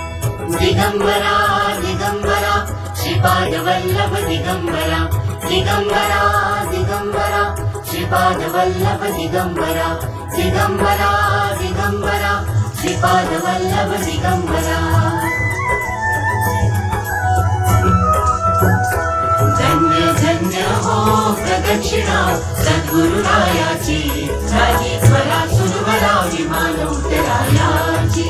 दिगंबरा दिगंबरा श्रीपाद वल्लभ दिगंबरा दिगंबरा दिगंबरा श्रीपाद वल्लभ दिगंबरा दिगंबरा दिगंबरा श्रीपाद वल्लभ दिगंबरा धन्य धन्य हो प्रदक्षिणा सद्गुरुरायाची झाली त्वरा सुरवरा विमान उतरायाची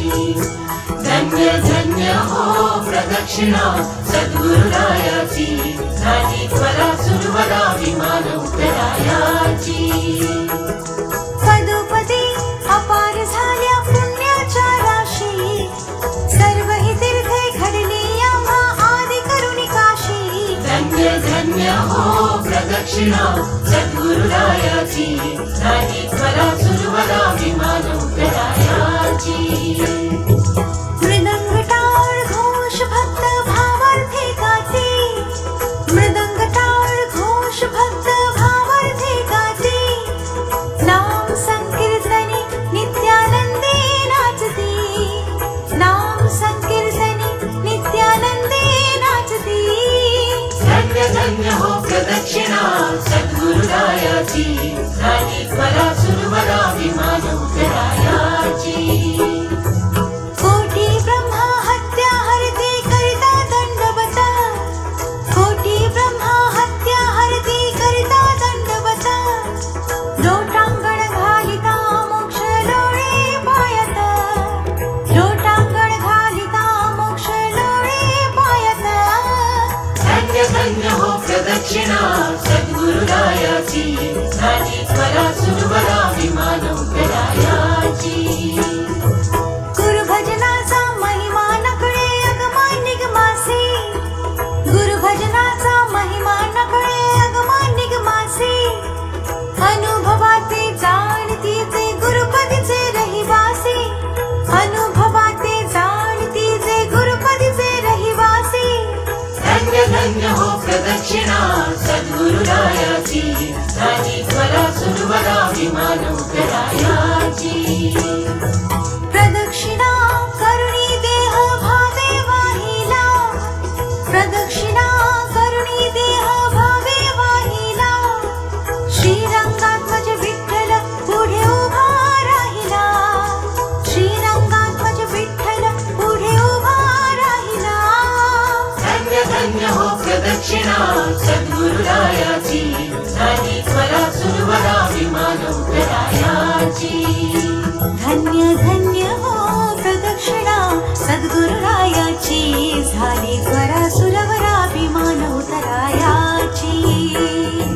धन्य धन्य हो प्रदक्षिणा सद्गुरुरायाची झाली त्वरा सुरवरा विमान उतरायाची पदोपदी अपार झाल्या पुण्याच्या राशी सर्व ही तीर्थे घडली आम्हा आदि करुणी काशी धन्य धन्य हो प्रदक्षिणा सद्गुरुरायाची झाली त्वरा सुरवरा विमान उतरायाची मृदंग टाळ घोष भक्त भावार्थी गाती मृदंग टाळ घोष भक्त भावार्थी गाती नाम संकीर्तनी नित्यानंदी नाचती नाम संकीर्तनी नित्यानंदी नाचती धन्य धन्य हो प्रदक्षिणा सद्गुरुरायाची झाली त्वरा सुरवरा विमान उतरायाची कोटी ब्रह्मा हत्या हरती करिता दंडवत कोटी ब्रह्मा हत्या हरती करिता दंडवत लोटांगण घालिता मोक्ष लोळे पायत लोटांगण घालिता मोक्ष लोळे पायत धन्य धन्य हो प्रदक्षिणा सद्गुरुरायाची झाली त्वरा सुरवरा विमान उतरायाची गुरुभजनाचा महिमा नकळे अगमान निगमासी गुरुभजनाचा महिमा नकळे अगमान निगमासी अनुभवाते जाणतीचे गुरुपदीचे रहिवासी अनुभवाते जाणतीचे गुरुपदीचे रहिवासी धन्य धन्य हो प्रदक्षिणा सद्गुरुरायाची झाली त्वरा सुरवरा विमान उतरायाची प्रदक्षिणा करुणी देह भावे वाहिला प्रदक्षिणा करुणी देह भावे वाहिला श्रीरंगात्मज विठ्ठल पुढे उभा राहिला श्रीरंगात्मज विठ्ठल पुढे उभा राहिला धन्य धन्य हो प्रदक्षिणा सद्गुरुरायाची झाली त्वरा सुरवरा विमान उतरायाची धन्य धन्य हो प्रदक्षिणा सद्गुरुरायाची झाली त्वरा सुरवरा विमान उतरायाची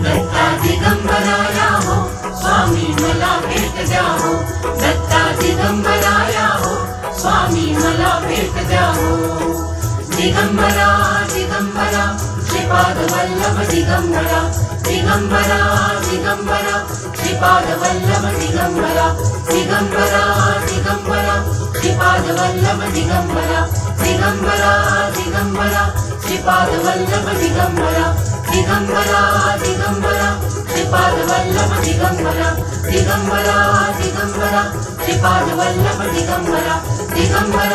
दत्ता दिगंबराया हो स्वामी मला भेट द्या हो दत्ता दिगंबराया हो स्वामी मला भेट द्या हो दिगंबरा दिगंबरा श्रीपाद वल्लभ दिगंबरा दिगंबरा दिगंबरा श्रीपाद वल्लभ दिगंबरा दिगंबरा दिगंबरा श्रीपाद वल्लभ दिगंबरा दिगंबरा दिगंबरा श्रीपाद वल्लभ दिगंबरा दिगंबरा दिगंबरा श्रीपाद वल्लभ दिगंबरा दिगंबरा दिगंबरा श्रीपाद वल्लभ दिगंबरा दिगंबरा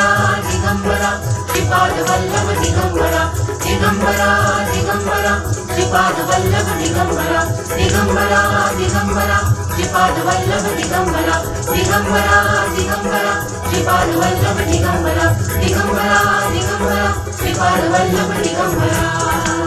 दिगंबरा श्रीपाद वल्लभ दिगंबरा दिगंबरा दिगंबरा श्रीपाद वल्लभ दिगंबरा दिगंबरा दिगंबरा श्रीपाद वल्लभ दिगंबरा दिगंबरा दिगंबरा श्रीपाद वल्लभ दिगंबरा दिगंबरा दिगंबरा श्रीपाद वल्लभ दिगंबरा